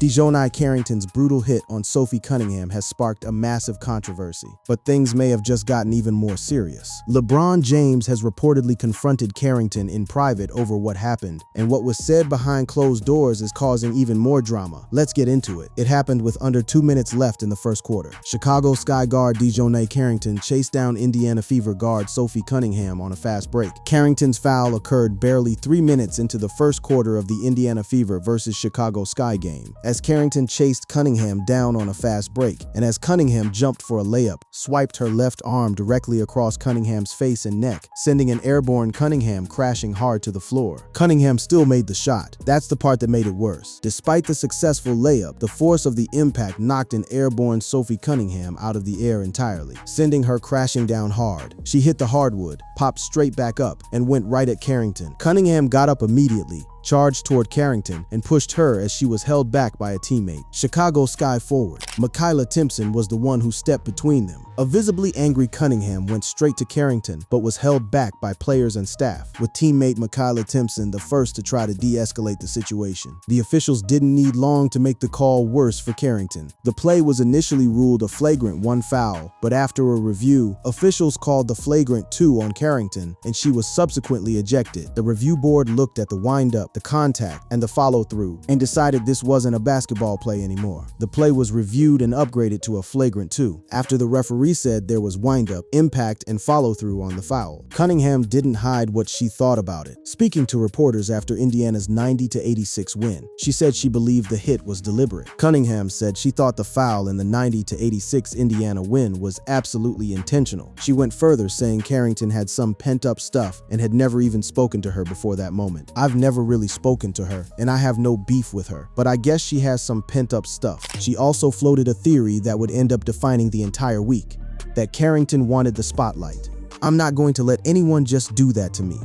DiJonai Carrington's brutal hit on Sophie Cunningham has sparked a massive controversy, but things may have just gotten even more serious. LeBron James has reportedly confronted Carrington in private over what happened, and what was said behind closed doors is causing even more drama. Let's get into it. It happened with under 2 minutes left in the first quarter. Chicago Sky guard DiJonai Carrington chased down Indiana Fever guard Sophie Cunningham on a fast break. Carrington's foul occurred barely 3 minutes into the first quarter of the Indiana Fever versus Chicago Sky game, as Carrington chased Cunningham down on a fast break, and as Cunningham jumped for a layup, swiped her left arm directly across Cunningham's face and neck, sending an airborne Cunningham crashing hard to the floor. Cunningham still made the shot. That's the part that made it worse. Despite the successful layup, the force of the impact knocked an airborne Sophie Cunningham out of the air entirely, sending her crashing down hard. She hit the hardwood, popped straight back up, and went right at Carrington. Cunningham got up immediately, charged toward Carrington, and pushed her as she was held back by a teammate. Chicago Sky forward Makayla Timpson was the one who stepped between them. A visibly angry Cunningham went straight to Carrington, but was held back by players and staff, with teammate Makayla Timpson the first to try to de-escalate the situation. The officials didn't need long to make the call worse for Carrington. The play was initially ruled a flagrant 1 foul, but after a review, officials called the flagrant 2 on Carrington, and she was subsequently ejected. The review board looked at the windup, the contact, and the follow-through, and decided this wasn't a basketball play anymore. The play was reviewed and upgraded to a flagrant 2, after the referee said there was wind-up, impact, and follow-through on the foul. Cunningham didn't hide what she thought about it. Speaking to reporters after Indiana's 90-86 win, she said she believed the hit was deliberate. Cunningham said she thought the foul in the 90-86 Indiana win was absolutely intentional. She went further, saying Carrington had some pent-up stuff and had never even spoken to her before that moment. "I've never really spoken to her, and I have no beef with her, but I guess she has some pent-up stuff." She also floated a theory that would end up defining the entire week, that Carrington wanted the spotlight. "I'm not going to let anyone just do that to me.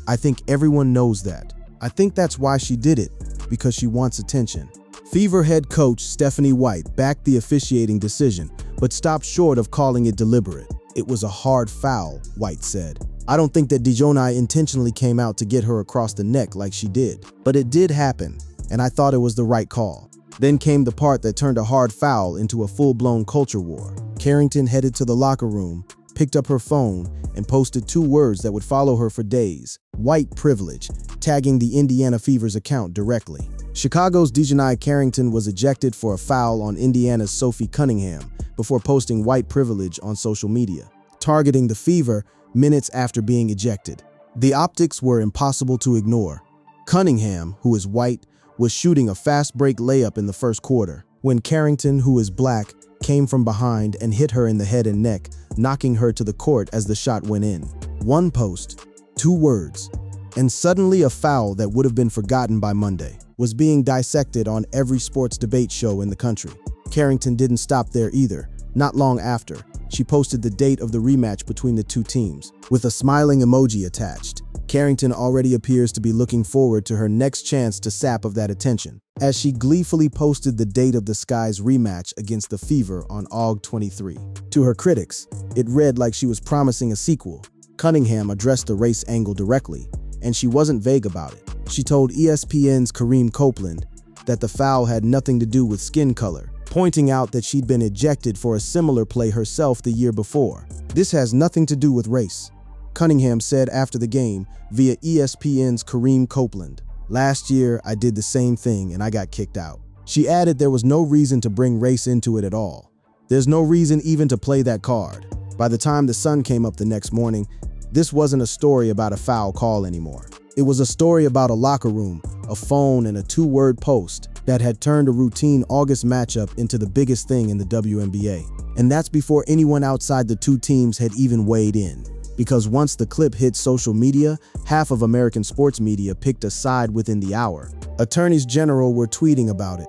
I think everyone knows that. I think that's why she did it, because she wants attention." Fever head coach Stephanie White backed the officiating decision, but stopped short of calling it deliberate. "It was a hard foul," White said. "I don't think that DiJonai intentionally came out to get her across the neck like she did, but it did happen, and I thought it was the right call." Then came the part that turned a hard foul into a full-blown culture war. Carrington headed to the locker room, picked up her phone, and posted 2 words that would follow her for days: "White privilege," tagging the Indiana Fever's account directly. Chicago's DiJonai Carrington was ejected for a foul on Indiana's Sophie Cunningham before posting "white privilege" on social media, targeting the Fever minutes after being ejected. The optics were impossible to ignore. Cunningham, who is white, was shooting a fast break layup in the first quarter, when Carrington, who is black, came from behind and hit her in the head and neck, knocking her to the court as the shot went in. 1 post, 2 words, and suddenly a foul that would have been forgotten by Monday was being dissected on every sports debate show in the country. Carrington didn't stop there either. Not long after, she posted the date of the rematch between the 2 teams, with a smiling emoji attached. Carrington already appears to be looking forward to her next chance to sap of that attention, as she gleefully posted the date of the Sky's rematch against the Fever on August 23. To her critics, it read like she was promising a sequel. Cunningham addressed the race angle directly, and she wasn't vague about it. She told ESPN's Kareem Copeland that the foul had nothing to do with skin color, pointing out that she'd been ejected for a similar play herself the year before. "This has nothing to do with race," Cunningham said after the game via ESPN's Kareem Copeland. "Last year, I did the same thing and I got kicked out." She added there was no reason to bring race into it at all. "There's no reason even to play that card." By the time the sun came up the next morning, this wasn't a story about a foul call anymore. It was a story about a locker room, a phone, and a 2-word post that had turned a routine August matchup into the biggest thing in the WNBA. And that's before anyone outside the 2 teams had even weighed in. Because once the clip hit social media, half of American sports media picked a side within the hour. Attorneys general were tweeting about it.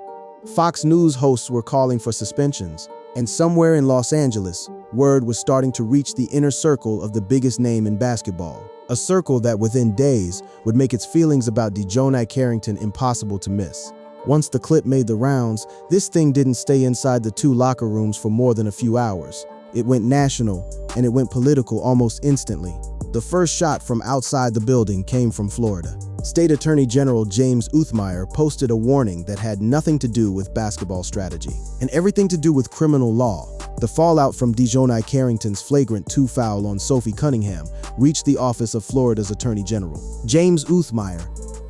Fox News hosts were calling for suspensions. And somewhere in Los Angeles, word was starting to reach the inner circle of the biggest name in basketball. A circle that within days would make its feelings about DiJonai Carrington impossible to miss. Once the clip made the rounds, this thing didn't stay inside the 2 locker rooms for more than a few hours. It went national, and it went political almost instantly. The first shot from outside the building came from Florida. State Attorney General James Uthmeier posted a warning that had nothing to do with basketball strategy and everything to do with criminal law. The fallout from DiJonai Carrington's flagrant 2 foul on Sophie Cunningham reached the office of Florida's Attorney General. James Uthmeier,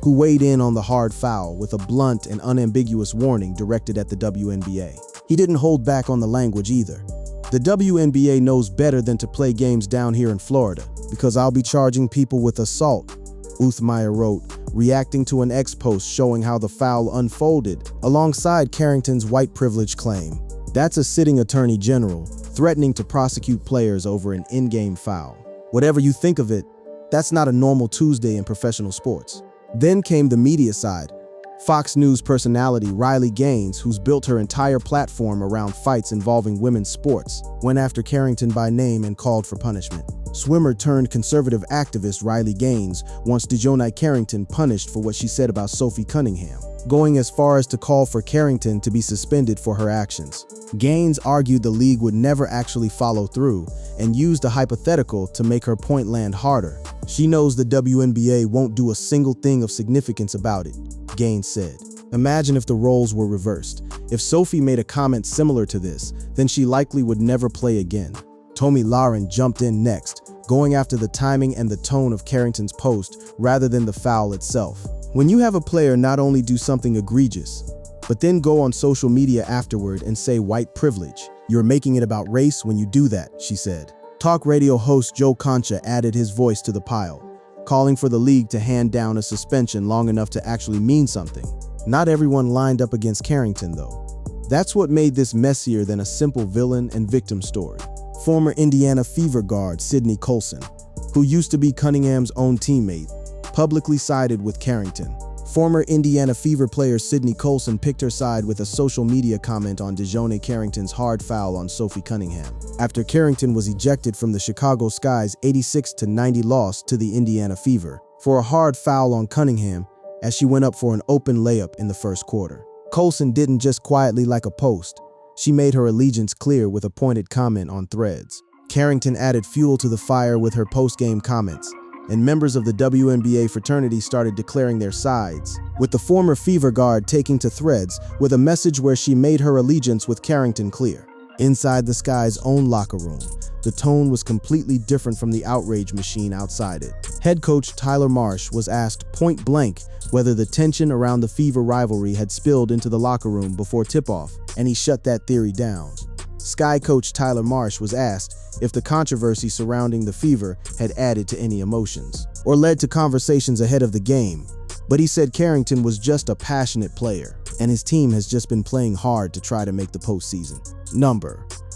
who weighed in on the hard foul with a blunt and unambiguous warning directed at the WNBA. He didn't hold back on the language either. The WNBA knows better than to play games down here in Florida, because I'll be charging people with assault, Uthmeier wrote, reacting to an X post showing how the foul unfolded, alongside Carrington's white privilege claim. That's a sitting attorney general threatening to prosecute players over an in-game foul. Whatever you think of it, that's not a normal Tuesday in professional sports. Then came the media side. Fox News personality Riley Gaines, who's built her entire platform around fights involving women's sports, went after Carrington by name and called for punishment. Swimmer turned conservative activist Riley Gaines wants DiJonai Carrington punished for what she said about Sophie Cunningham, going as far as to call for Carrington to be suspended for her actions. Gaines argued the league would never actually follow through and used a hypothetical to make her point land harder. She knows the WNBA won't do a single thing of significance about it, Gaines said. Imagine if the roles were reversed. If Sophie made a comment similar to this, then she likely would never play again. Tomi Lahren jumped in next, going after the timing and the tone of Carrington's post rather than the foul itself. When you have a player not only do something egregious, but then go on social media afterward and say white privilege, you're making it about race when you do that, she said. Talk radio host Joe Concha added his voice to the pile, calling for the league to hand down a suspension long enough to actually mean something. Not everyone lined up against Carrington, though. That's what made this messier than a simple villain and victim story. Former Indiana Fever guard Sydney Colson, who used to be Cunningham's own teammate, publicly sided with Carrington. Former Indiana Fever player Sydney Colson picked her side with a social media comment on DiJonai Carrington's hard foul on Sophie Cunningham, after Carrington was ejected from the Chicago Sky's 86-90 loss to the Indiana Fever for a hard foul on Cunningham as she went up for an open layup in the first quarter. Colson didn't just quietly like a post. She made her allegiance clear with a pointed comment on Threads. Carrington added fuel to the fire with her post-game comments, and members of the WNBA fraternity started declaring their sides, with the former Fever guard taking to Threads with a message where she made her allegiance with Carrington clear. Inside the Sky's own locker room, the tone was completely different from the outrage machine outside it. Head coach Tyler Marsh was asked point blank whether the tension around the Fever rivalry had spilled into the locker room before tip-off, and he shut that theory down. Sky coach Tyler Marsh was asked if the controversy surrounding the Fever had added to any emotions or led to conversations ahead of the game, but he said Carrington was just a passionate player, and his team has just been playing hard to try to make the postseason.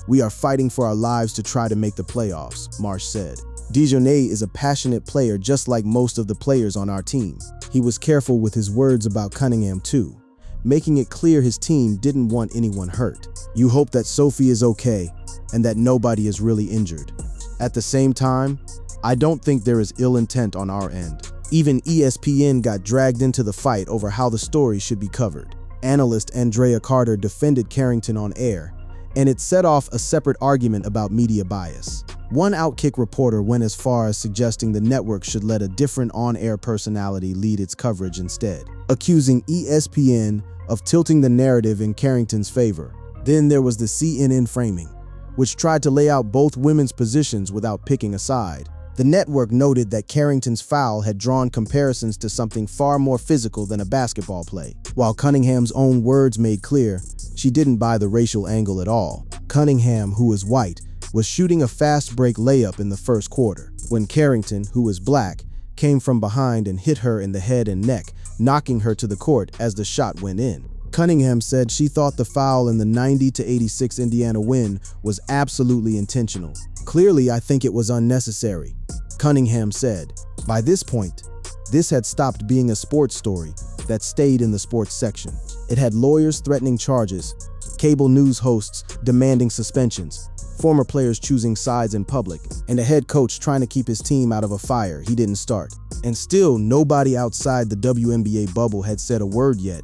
We are fighting for our lives to try to make the playoffs, Marsh said. DiJonai is a passionate player just like most of the players on our team. He was careful with his words about Cunningham too, making it clear his team didn't want anyone hurt. You hope that Sophie is okay and that nobody is really injured. At the same time, I don't think there is ill intent on our end. Even ESPN got dragged into the fight over how the story should be covered. Analyst Andrea Carter defended Carrington on air, and it set off a separate argument about media bias. One Outkick reporter went as far as suggesting the network should let a different on-air personality lead its coverage instead, accusing ESPN of tilting the narrative in Carrington's favor. Then there was the CNN framing, which tried to lay out both women's positions without picking a side. The network noted that Carrington's foul had drawn comparisons to something far more physical than a basketball play, while Cunningham's own words made clear she didn't buy the racial angle at all. Cunningham, who is white, was shooting a fast break layup in the first quarter, when Carrington, who is black, came from behind and hit her in the head and neck, knocking her to the court as the shot went in. Cunningham said she thought the foul in the 90-86 Indiana win was absolutely intentional. Clearly, I think it was unnecessary, Cunningham said. By this point, this had stopped being a sports story that stayed in the sports section. It had lawyers threatening charges, cable news hosts demanding suspensions, former players choosing sides in public, and a head coach trying to keep his team out of a fire he didn't start. And still, nobody outside the WNBA bubble had said a word yet.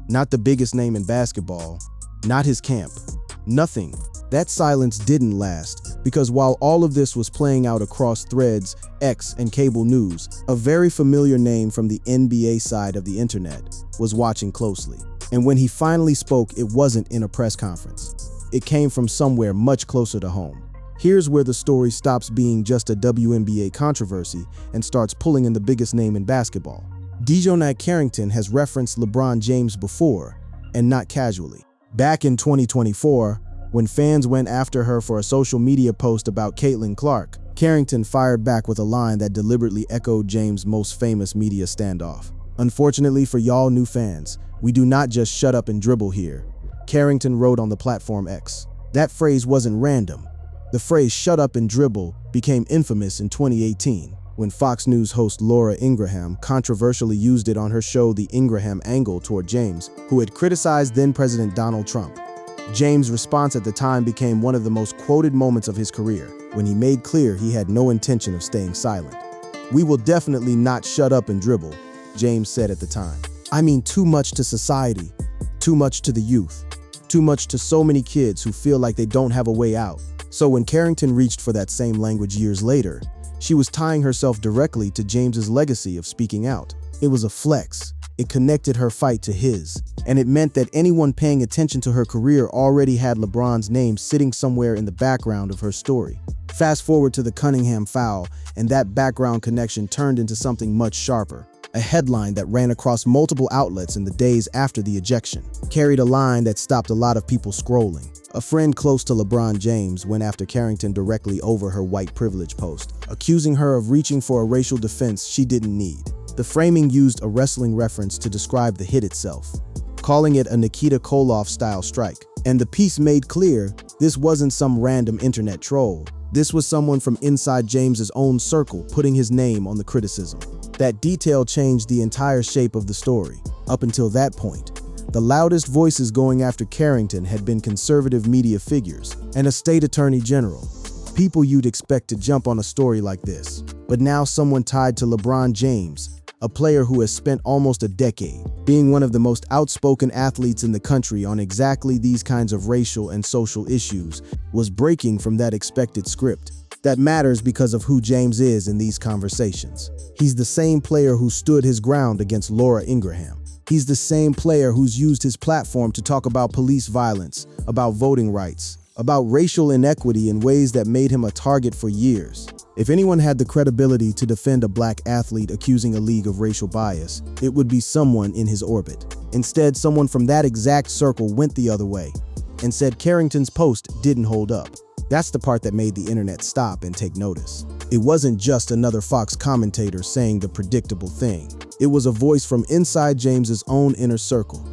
Not the biggest name in basketball, not his camp, Nothing. That silence didn't last, because while all of this was playing out across Threads, X, and cable news, a very familiar name from the NBA side of the internet was watching closely. And when he finally spoke, it wasn't in a press conference. It came from somewhere much closer to home. Here's where the story stops being just a WNBA controversy and starts pulling in the biggest name in basketball. DiJonai Carrington has referenced LeBron James before, and not casually. Back in 2024, when fans went after her for a social media post about Caitlin Clark, Carrington fired back with a line that deliberately echoed James' most famous media standoff. "Unfortunately for y'all new fans, we do not just shut up and dribble here," Carrington wrote on the platform X. That phrase wasn't random. The phrase "shut up and dribble" became infamous in 2018 when Fox News host Laura Ingraham controversially used it on her show The Ingraham Angle toward James, who had criticized then-President Donald Trump. James' response at the time became one of the most quoted moments of his career, when he made clear he had no intention of staying silent. "We will definitely not shut up and dribble," James said at the time. "I mean, too much to society, too much to the youth, too much to so many kids who feel like they don't have a way out." So when Carrington reached for that same language years later, she was tying herself directly to James's legacy of speaking out. It was a flex. It connected her fight to his, and it meant that anyone paying attention to her career already had LeBron's name sitting somewhere in the background of her story. Fast forward to the Cunningham foul, and that background connection turned into something much sharper. A headline that ran across multiple outlets in the days after the ejection carried a line that stopped a lot of people scrolling. A friend close to LeBron James went after Carrington directly over her white privilege post, accusing her of reaching for a racial defense she didn't need. The framing used a wrestling reference to describe the hit itself, calling it a Nikita Koloff-style strike. And the piece made clear this wasn't some random internet troll. This was someone from inside James's own circle putting his name on the criticism. That detail changed the entire shape of the story. Up until that point, the loudest voices going after Carrington had been conservative media figures and a state attorney general, people you'd expect to jump on a story like this. But now someone tied to LeBron James, a player who has spent almost a decade being one of the most outspoken athletes in the country on exactly these kinds of racial and social issues, was breaking from that expected script. That matters because of who James is in these conversations. He's the same player who stood his ground against Laura Ingraham. He's the same player who's used his platform to talk about police violence, about voting rights, about racial inequity in ways that made him a target for years. If anyone had the credibility to defend a black athlete accusing a league of racial bias, it would be someone in his orbit. Instead, someone from that exact circle went the other way and said Carrington's post didn't hold up. That's the part that made the internet stop and take notice. It wasn't just another Fox commentator saying the predictable thing. It was a voice from inside James's own inner circle,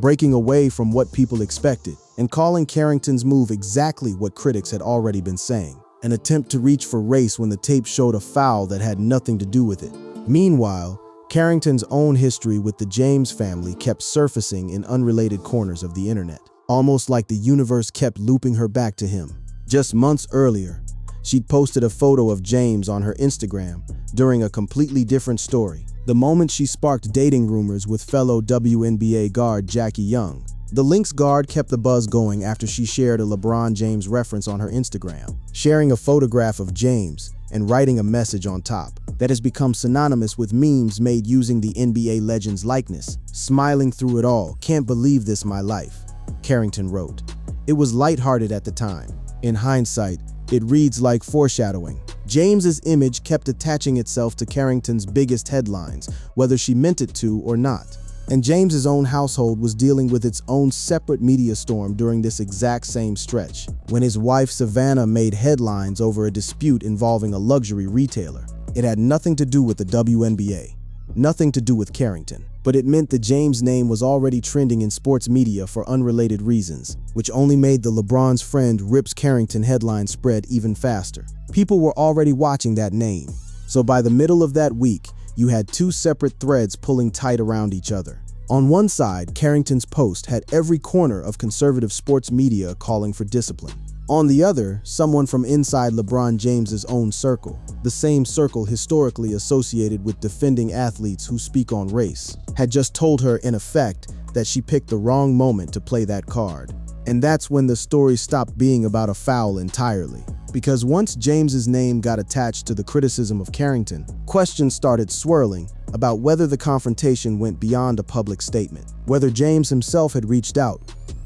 breaking away from what people expected and calling Carrington's move exactly what critics had already been saying, an attempt to reach for race when the tape showed a foul that had nothing to do with it. Meanwhile, Carrington's own history with the James family kept surfacing in unrelated corners of the internet, almost like the universe kept looping her back to him. Just months earlier, she'd posted a photo of James on her Instagram during a completely different story, the moment she sparked dating rumors with fellow WNBA guard Jackie Young. The Lynx guard kept the buzz going after she shared a LeBron James reference on her Instagram, sharing a photograph of James and writing a message on top that has become synonymous with memes made using the NBA legend's likeness. "Smiling through it all, can't believe this my life," Carrington wrote. It was lighthearted at the time. In hindsight, it reads like foreshadowing. James's image kept attaching itself to Carrington's biggest headlines, whether she meant it to or not. And James's own household was dealing with its own separate media storm during this exact same stretch, when his wife Savannah made headlines over a dispute involving a luxury retailer. It had nothing to do with the WNBA, nothing to do with Carrington, but it meant the James name was already trending in sports media for unrelated reasons, which only made the LeBron's friend Rips Carrington headline spread even faster. People were already watching that name, so by the middle of that week, you had two separate threads pulling tight around each other. On one side, Carrington's post had every corner of conservative sports media calling for discipline. On the other, someone from inside LeBron James's own circle, the same circle historically associated with defending athletes who speak on race, had just told her in effect that she picked the wrong moment to play that card. And that's when the story stopped being about a foul entirely. Because once James's name got attached to the criticism of Carrington, questions started swirling about whether the confrontation went beyond a public statement, whether James himself had reached out,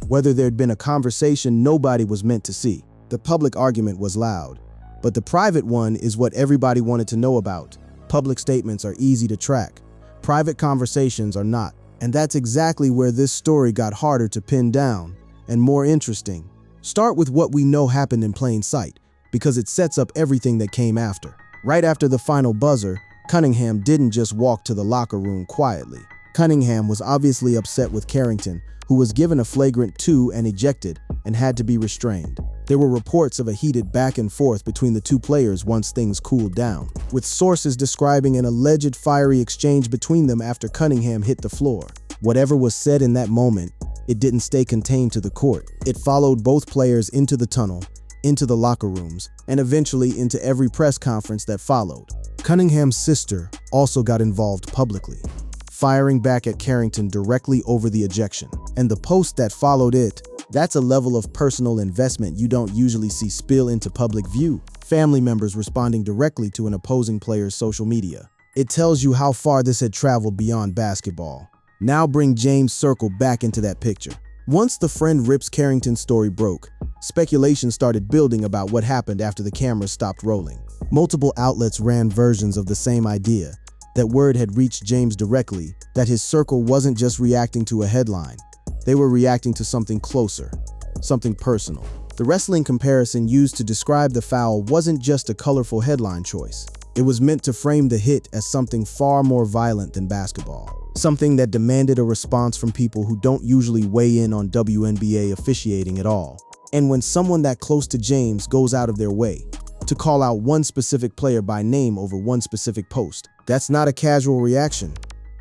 whether there'd been a conversation nobody was meant to see. The public argument was loud, but the private one is what everybody wanted to know about. Public statements are easy to track. Private conversations are not. And that's exactly where this story got harder to pin down and more interesting. Start with what we know happened in plain sight, because it sets up everything that came after. Right after the final buzzer, Cunningham didn't just walk to the locker room quietly. Cunningham was obviously upset with Carrington, who was given a flagrant 2 and ejected and had to be restrained. There were reports of a heated back and forth between the two players once things cooled down, with sources describing an alleged fiery exchange between them after Cunningham hit the floor. Whatever was said in that moment, it didn't stay contained to the court. It followed both players into the tunnel, into the locker rooms, and eventually into every press conference that followed. Cunningham's sister also got involved publicly, firing back at Carrington directly over the ejection. And the post that followed it, that's a level of personal investment you don't usually see spill into public view. Family members responding directly to an opposing player's social media. It tells you how far this had traveled beyond basketball. Now bring James' circle back into that picture. Once the friend Rip's Carrington story broke, speculation started building about what happened after the cameras stopped rolling. Multiple outlets ran versions of the same idea, that word had reached James directly, that his circle wasn't just reacting to a headline. They were reacting to something closer, something personal. The wrestling comparison used to describe the foul wasn't just a colorful headline choice. It was meant to frame the hit as something far more violent than basketball. Something that demanded a response from people who don't usually weigh in on WNBA officiating at all. And when someone that close to James goes out of their way to call out one specific player by name over one specific post, that's not a casual reaction.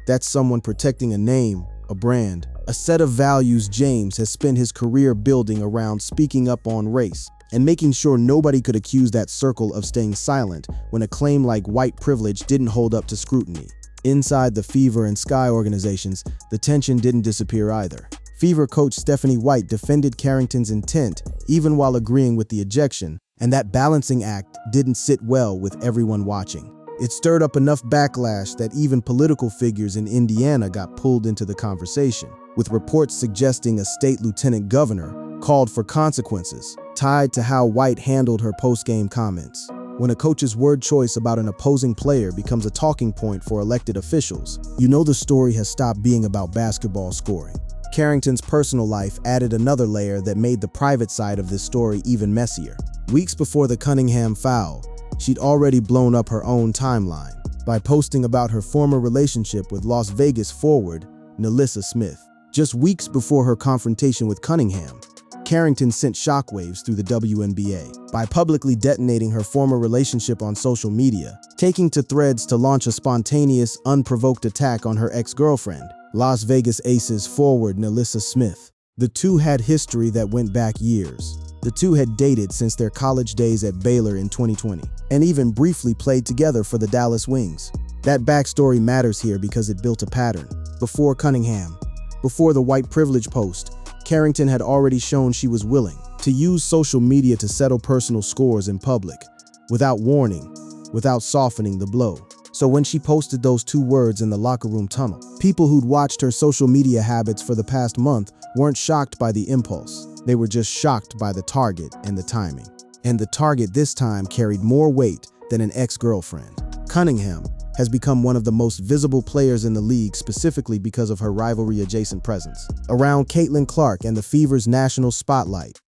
That's someone protecting a name, a brand, a set of values James has spent his career building around speaking up on race and making sure nobody could accuse that circle of staying silent when a claim like white privilege didn't hold up to scrutiny. Inside the Fever and Sky organizations, the tension didn't disappear either. Fever coach Stephanie White defended Carrington's intent even while agreeing with the ejection, and that balancing act didn't sit well with everyone watching. It stirred up enough backlash that even political figures in Indiana got pulled into the conversation, with reports suggesting a state lieutenant governor called for consequences tied to how White handled her post-game comments. When a coach's word choice about an opposing player becomes a talking point for elected officials, you know the story has stopped being about basketball scoring. Carrington's personal life added another layer that made the private side of this story even messier. Weeks before the Cunningham foul, she'd already blown up her own timeline by posting about her former relationship with Las Vegas forward Nelissa Smith. Just weeks before her confrontation with Cunningham, Carrington sent shockwaves through the WNBA by publicly detonating her former relationship on social media, taking to threads to launch a spontaneous, unprovoked attack on her ex-girlfriend, Las Vegas Aces forward Nelissa Smith. The two had history that went back years. The two had dated since their college days at Baylor in 2020, and even briefly played together for the Dallas Wings. That backstory matters here because it built a pattern. Before Cunningham, before the white privilege post, Carrington had already shown she was willing to use social media to settle personal scores in public, without warning, without softening the blow. So when she posted those two words in the locker room tunnel, people who'd watched her social media habits for the past month weren't shocked by the impulse. They were just shocked by the target and the timing. And the target this time carried more weight than an ex-girlfriend. Cunningham has become one of the most visible players in the league specifically because of her rivalry-adjacent presence around Caitlin Clark and the Fever's national spotlight.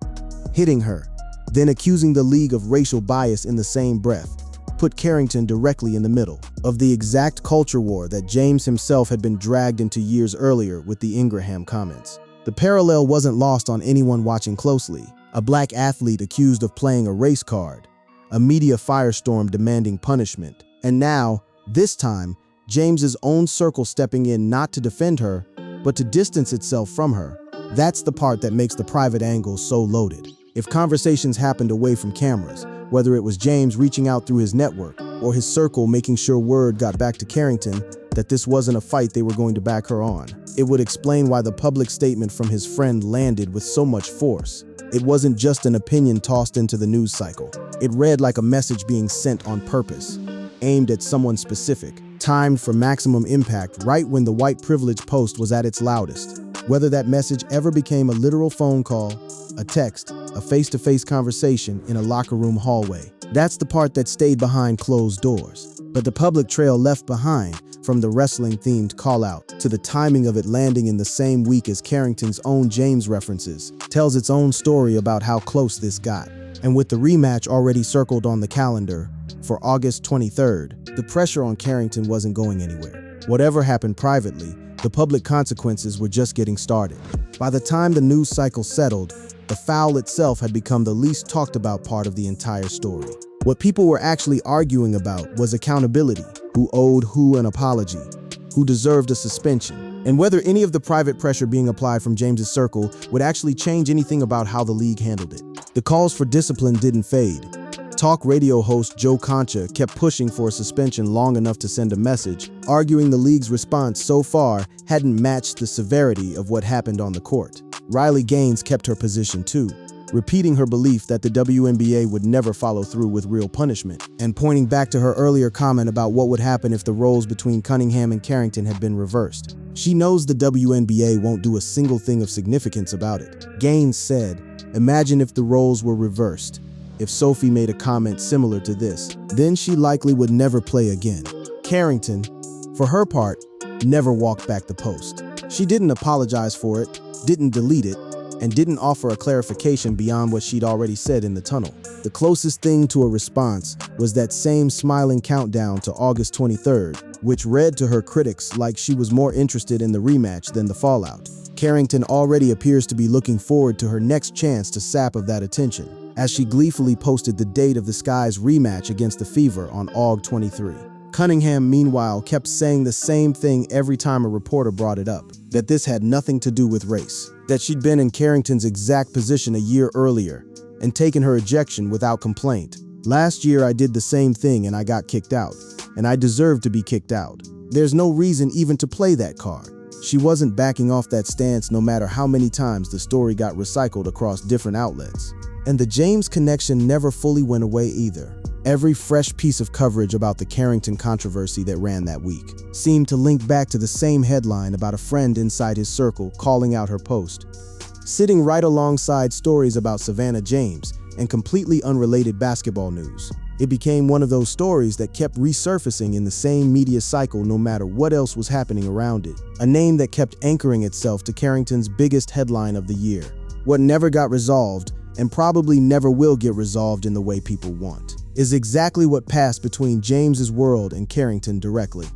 Hitting her, then accusing the league of racial bias in the same breath, put Carrington directly in the middle of the exact culture war that James himself had been dragged into years earlier with the Ingraham comments. The parallel wasn't lost on anyone watching closely. A black athlete accused of playing a race card, a media firestorm demanding punishment, and now, this time, James's own circle stepping in not to defend her, but to distance itself from her. That's the part that makes the private angle so loaded. If conversations happened away from cameras, whether it was James reaching out through his network or his circle making sure word got back to Carrington, that this wasn't a fight they were going to back her on. It would explain why the public statement from his friend landed with so much force. It wasn't just an opinion tossed into the news cycle. It read like a message being sent on purpose, aimed at someone specific, timed for maximum impact right when the white privilege post was at its loudest. Whether that message ever became a literal phone call, a text, a face-to-face conversation in a locker room hallway, that's the part that stayed behind closed doors. But the public trail left behind, from the wrestling-themed call-out to the timing of it landing in the same week as Carrington's own James references, tells its own story about how close this got. And with the rematch already circled on the calendar for August 23rd, the pressure on Carrington wasn't going anywhere. Whatever happened privately, the public consequences were just getting started. By the time the news cycle settled, the foul itself had become the least talked about part of the entire story. What people were actually arguing about was accountability, who owed who an apology, who deserved a suspension, and whether any of the private pressure being applied from James's circle would actually change anything about how the league handled it. The calls for discipline didn't fade. Talk radio host Joe Concha kept pushing for a suspension long enough to send a message, arguing the league's response so far hadn't matched the severity of what happened on the court. Riley Gaines kept her position too, repeating her belief that the WNBA would never follow through with real punishment, and pointing back to her earlier comment about what would happen if the roles between Cunningham and Carrington had been reversed. She knows the WNBA won't do a single thing of significance about it. Gaines said, "Imagine if the roles were reversed. If Sophie made a comment similar to this, then she likely would never play again." Carrington, for her part, never walked back the post. She didn't apologize for it, didn't delete it, and didn't offer a clarification beyond what she'd already said in the tunnel. The closest thing to a response was that same smiling countdown to August 23rd, which read to her critics like she was more interested in the rematch than the fallout. Carrington already appears to be looking forward to her next chance to sap of that attention, as she gleefully posted the date of the Sky's rematch against the Fever on Aug 23. Cunningham, meanwhile, kept saying the same thing every time a reporter brought it up, that this had nothing to do with race, that she'd been in Carrington's exact position a year earlier and taken her ejection without complaint. "Last year I did the same thing and I got kicked out, and I deserved to be kicked out. There's no reason even to play that card." She wasn't backing off that stance no matter how many times the story got recycled across different outlets. And the James connection never fully went away either. Every fresh piece of coverage about the Carrington controversy that ran that week seemed to link back to the same headline about a friend inside his circle calling out her post, sitting right alongside stories about Savannah James and completely unrelated basketball news. It became one of those stories that kept resurfacing in the same media cycle no matter what else was happening around it. A name that kept anchoring itself to Carrington's biggest headline of the year. What never got resolved, and probably never will get resolved in the way people want, is exactly what passed between James's world and Carrington directly.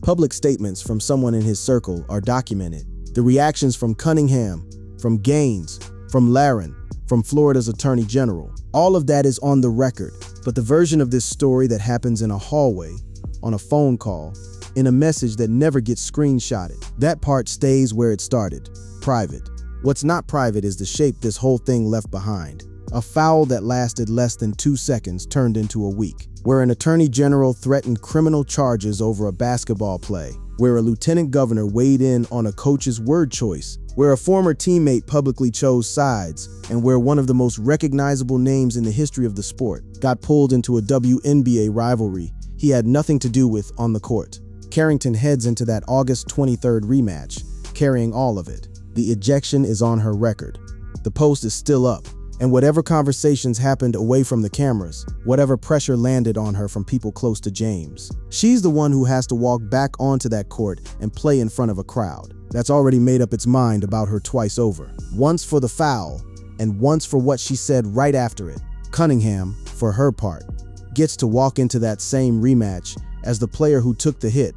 Public statements from someone in his circle are documented. The reactions from Cunningham, from Gaines, from Laren, from Florida's Attorney General, all of that is on the record. But the version of this story that happens in a hallway, on a phone call, in a message that never gets screenshotted, that part stays where it started, private. What's not private is the shape this whole thing left behind. A foul that lasted less than 2 seconds turned into a week, where an attorney general threatened criminal charges over a basketball play, where a lieutenant governor weighed in on a coach's word choice, where a former teammate publicly chose sides, and where one of the most recognizable names in the history of the sport got pulled into a WNBA rivalry he had nothing to do with on the court. Carrington heads into that August 23rd rematch, carrying all of it. The ejection is on her record. The post is still up, and whatever conversations happened away from the cameras, whatever pressure landed on her from people close to James, she's the one who has to walk back onto that court and play in front of a crowd that's already made up its mind about her twice over. Once for the foul, and once for what she said right after it. Cunningham, for her part, gets to walk into that same rematch as the player who took the hit,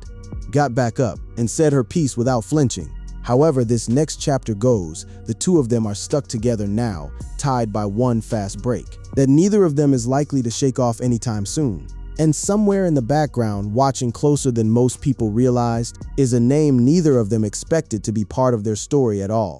got back up, and said her piece without flinching. However this next chapter goes, the two of them are stuck together now, tied by one fast break, that neither of them is likely to shake off anytime soon. And somewhere in the background, watching closer than most people realized, is a name neither of them expected to be part of their story at all.